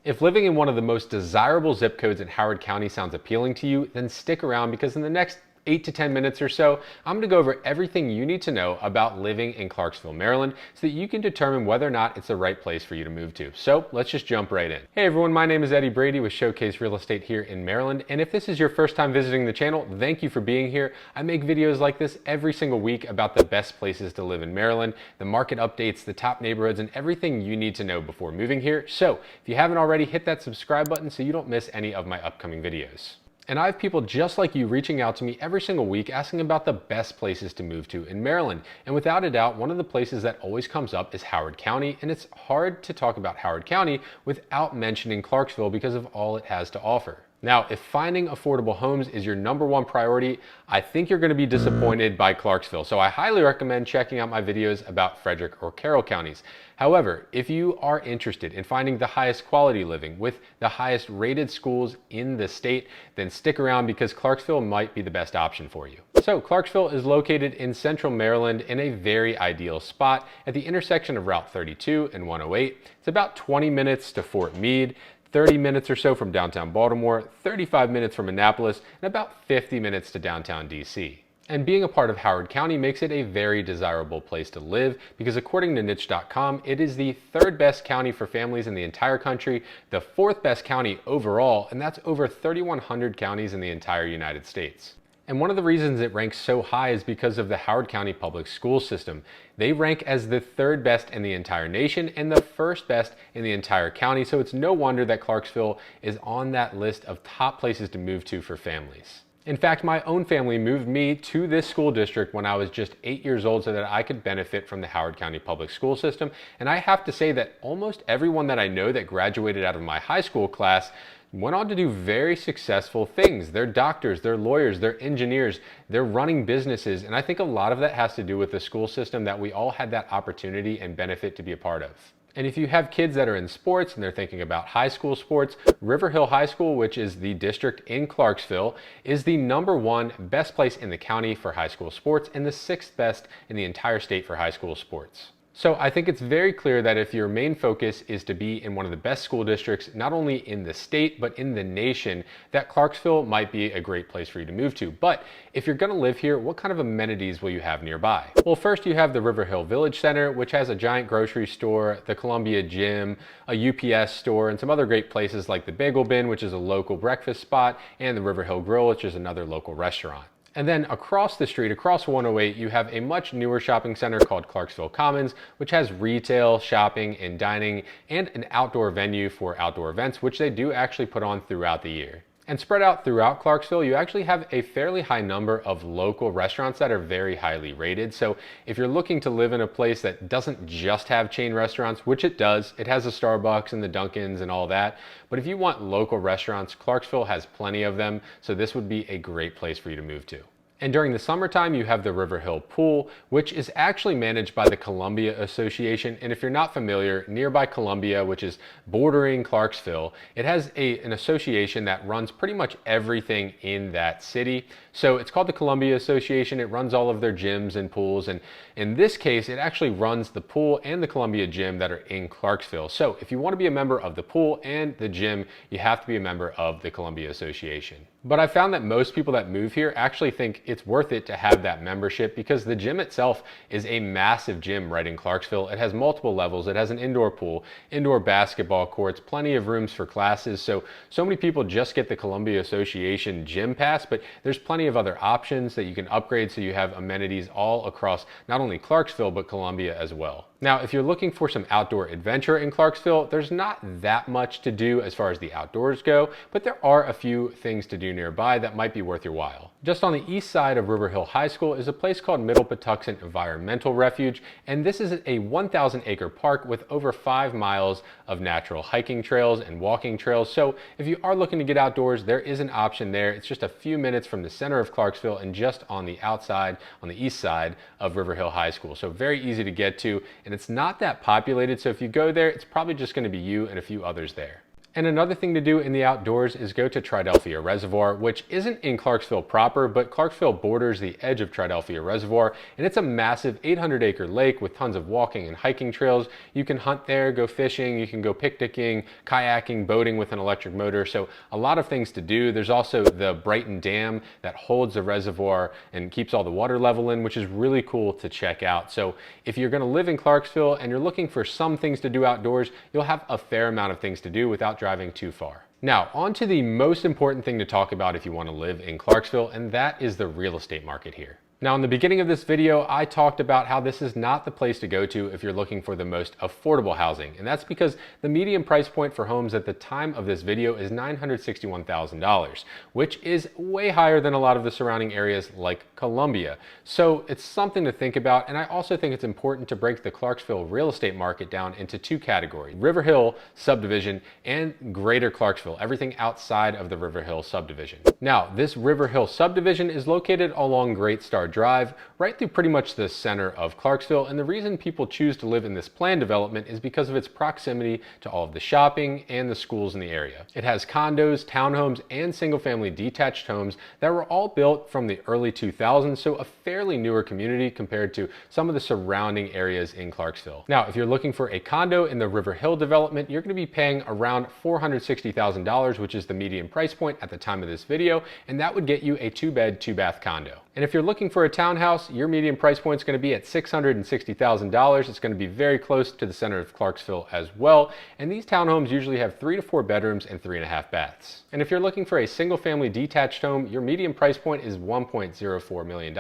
If living in one of the most desirable zip codes in Howard County sounds appealing to you, then stick around because in the next 8 to 10 minutes or so, I'm going to go over everything you need to know about living in Clarksville, Maryland, so that you can determine whether or not it's the right place for you to move to. So let's just jump right in. Hey everyone, my name is Eddie Brady with Showcase Real Estate here in Maryland. And if this is your first time visiting the channel, thank you for being here. I make videos like this every single week about the best places to live in Maryland, the market updates, the top neighborhoods, and everything you need to know before moving here. So if you haven't already, hit that subscribe button so you don't miss any of my upcoming videos. And I have people just like you reaching out to me every single week asking about the best places to move to in Maryland. And without a doubt, one of the places that always comes up is Howard County. And it's hard to talk about Howard County without mentioning Clarksville because of all it has to offer. Now, if finding affordable homes is your #1 priority, I think you're going to be disappointed by Clarksville. So I highly recommend checking out my videos about Frederick or Carroll counties. However, if you are interested in finding the highest quality living with the highest rated schools in the state, then stick around because Clarksville might be the best option for you. So Clarksville is located in central Maryland in a very ideal spot at the intersection of Route 32 and 108. It's about 20 minutes to Fort Meade, 30 minutes or so from downtown Baltimore, 35 minutes from Annapolis, and about 50 minutes to downtown DC. And being a part of Howard County makes it a very desirable place to live because according to niche.com, it is the 3rd best county for families in the entire country, the 4th best county overall, and that's over 3,100 counties in the entire United States. And one of the reasons it ranks so high is because of the Howard County Public School System. They rank as the 3rd best in the entire nation and the 1st best in the entire county, so it's no wonder that Clarksville is on that list of top places to move to for families. In fact, my own family moved me to this school district when I was just 8 years old so that I could benefit from the Howard County Public School System. And I have to say that almost everyone that I know that graduated out of my high school class went on to do very successful things. They're doctors, they're lawyers, they're engineers, they're running businesses. And I think a lot of that has to do with the school system that we all had that opportunity and benefit to be a part of. And if you have kids that are in sports and they're thinking about high school sports, River Hill High School, which is the district in Clarksville, is the #1 best place in the county for high school sports and the 6th best in the entire state for high school sports. So I think it's very clear that if your main focus is to be in one of the best school districts, not only in the state, but in the nation, that Clarksville might be a great place for you to move to. But if you're gonna live here, what kind of amenities will you have nearby? Well, first you have the River Hill Village Center, which has a giant grocery store, the Columbia Gym, a UPS store, and some other great places like the Bagel Bin, which is a local breakfast spot, and the River Hill Grill, which is another local restaurant. And then across the street, across 108, you have a much newer shopping center called Clarksville Commons, which has retail, shopping, and dining, and an outdoor venue for outdoor events, which they do actually put on throughout the year. And spread out throughout Clarksville, you actually have a fairly high number of local restaurants that are very highly rated. So if you're looking to live in a place that doesn't just have chain restaurants, which it does, it has a Starbucks and the Dunkins and all that. But if you want local restaurants, Clarksville has plenty of them. So this would be a great place for you to move to. And during the summertime, you have the River Hill Pool, which is actually managed by the Columbia Association. And if you're not familiar, nearby Columbia, which is bordering Clarksville, it has an association that runs pretty much everything in that city. So it's called the Columbia Association. It runs all of their gyms and pools. And in this case, it actually runs the pool and the Columbia Gym that are in Clarksville. So if you want to be a member of the pool and the gym, you have to be a member of the Columbia Association. But I found that most people that move here actually think it's worth it to have that membership because the gym itself is a massive gym right in Clarksville. It has multiple levels. It has an indoor pool, indoor basketball courts, plenty of rooms for classes. So many people just get the Columbia Association gym pass, but there's plenty of other options that you can upgrade so you have amenities all across not only Clarksville, but Columbia as well. Now, if you're looking for some outdoor adventure in Clarksville, there's not that much to do as far as the outdoors go, but there are a few things to do nearby that might be worth your while. Just on the east side of River Hill High School is a place called Middle Patuxent Environmental Refuge, and this is a 1,000-acre park with over 5 miles of natural hiking trails and walking trails. So if you are looking to get outdoors, there is an option there. It's just a few minutes from the center of Clarksville and just on the outside, on the east side of River Hill High School. So very easy to get to, and it's not that populated. So if you go there, it's probably just going to be you and a few others there. And another thing to do in the outdoors is go to Triadelphia Reservoir, which isn't in Clarksville proper, but Clarksville borders the edge of Triadelphia Reservoir, and it's a massive 800-acre lake with tons of walking and hiking trails. You can hunt there, go fishing, you can go picnicking, kayaking, boating with an electric motor, so a lot of things to do. There's also the Brighton Dam that holds the reservoir and keeps all the water level in, which is really cool to check out. So if you're going to live in Clarksville and you're looking for some things to do outdoors, you'll have a fair amount of things to do without driving too far. Now, on to the most important thing to talk about if you want to live in Clarksville, and that is the real estate market here. Now, in the beginning of this video, I talked about how this is not the place to go to if you're looking for the most affordable housing. And that's because the median price point for homes at the time of this video is $961,000, which is way higher than a lot of the surrounding areas like Columbia. So it's something to think about. And I also think it's important to break the Clarksville real estate market down into two categories: River Hill subdivision and Greater Clarksville, everything outside of the River Hill subdivision. Now, this River Hill subdivision is located along Great Star Drive, right through pretty much the center of Clarksville, and the reason people choose to live in this planned development is because of its proximity to all of the shopping and the schools in the area. It has condos, townhomes, and single-family detached homes that were all built from the early 2000s, so a fairly newer community compared to some of the surrounding areas in Clarksville. Now, if you're looking for a condo in the River Hill development, you're going to be paying around $460,000, which is the median price point at the time of this video, and that would get you a 2-bed, 2-bath condo. And if you're looking for a townhouse, your median price point is going to be at $660,000. It's going to be very close to the center of Clarksville as well. And these townhomes usually have 3 to 4 bedrooms and 3.5 baths. And if you're looking for a single family detached home, your median price point is $1.04 million.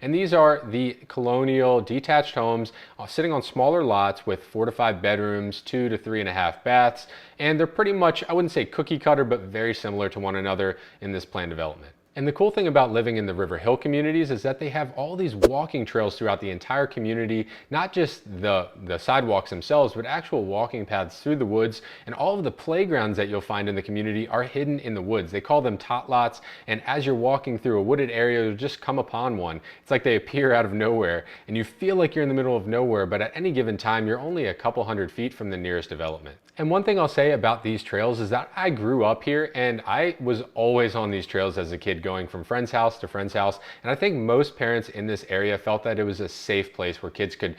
And these are the colonial detached homes sitting on smaller lots with 4 to 5 bedrooms, 2 to 3.5 baths. And they're pretty much, I wouldn't say cookie cutter, but very similar to one another in this planned development. And the cool thing about living in the River Hill communities is that they have all these walking trails throughout the entire community, not just the sidewalks themselves, but actual walking paths through the woods. And all of the playgrounds that you'll find in the community are hidden in the woods. They call them tot lots. And as you're walking through a wooded area, you'll just come upon one. It's like they appear out of nowhere and you feel like you're in the middle of nowhere, but at any given time, you're only a couple hundred feet from the nearest development. And one thing I'll say about these trails is that I grew up here and I was always on these trails as a kid, going from friend's house to friend's house. And I think most parents in this area felt that it was a safe place where kids could,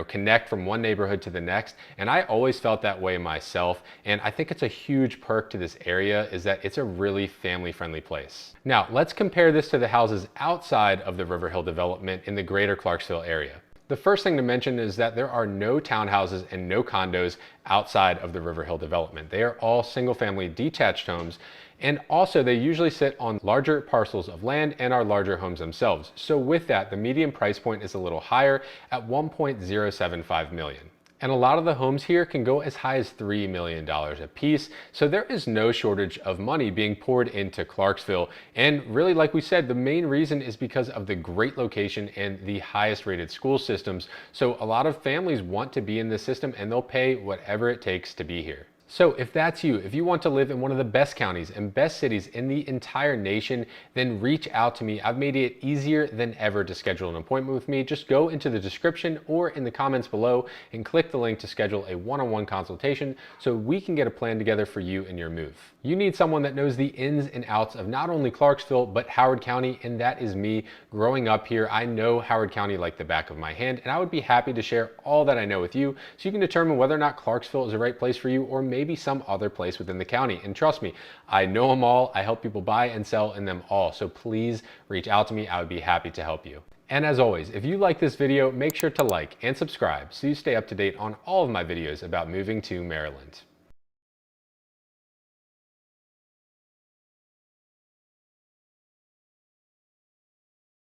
connect from one neighborhood to the next. And I always felt that way myself. And I think it's a huge perk to this area is that it's a really family-friendly place. Now, let's compare this to the houses outside of the River Hill development in the greater Clarksville area. The first thing to mention is that there are no townhouses and no condos outside of the River Hill development. They are all single-family detached homes, and also they usually sit on larger parcels of land and are larger homes themselves. So with that, the median price point is a little higher at $1.075 million. And a lot of the homes here can go as high as $3 million a piece. So there is no shortage of money being poured into Clarksville. And really, like we said, the main reason is because of the great location and the highest rated school systems. So a lot of families want to be in this system and they'll pay whatever it takes to be here. So if that's you, if you want to live in one of the best counties and best cities in the entire nation, then reach out to me. I've made it easier than ever to schedule an appointment with me. Just go into the description or in the comments below and click the link to schedule a one-on-one consultation so we can get a plan together for you and your move. You need someone that knows the ins and outs of not only Clarksville, but Howard County, and that is me. Growing up here, I know Howard County like the back of my hand, and I would be happy to share all that I know with you so you can determine whether or not Clarksville is the right place for you or maybe some other place within the county. And trust me, I know them all. I help people buy and sell in them all. So please reach out to me. I would be happy to help you. And as always, if you like this video, make sure to like and subscribe so you stay up to date on all of my videos about moving to Maryland.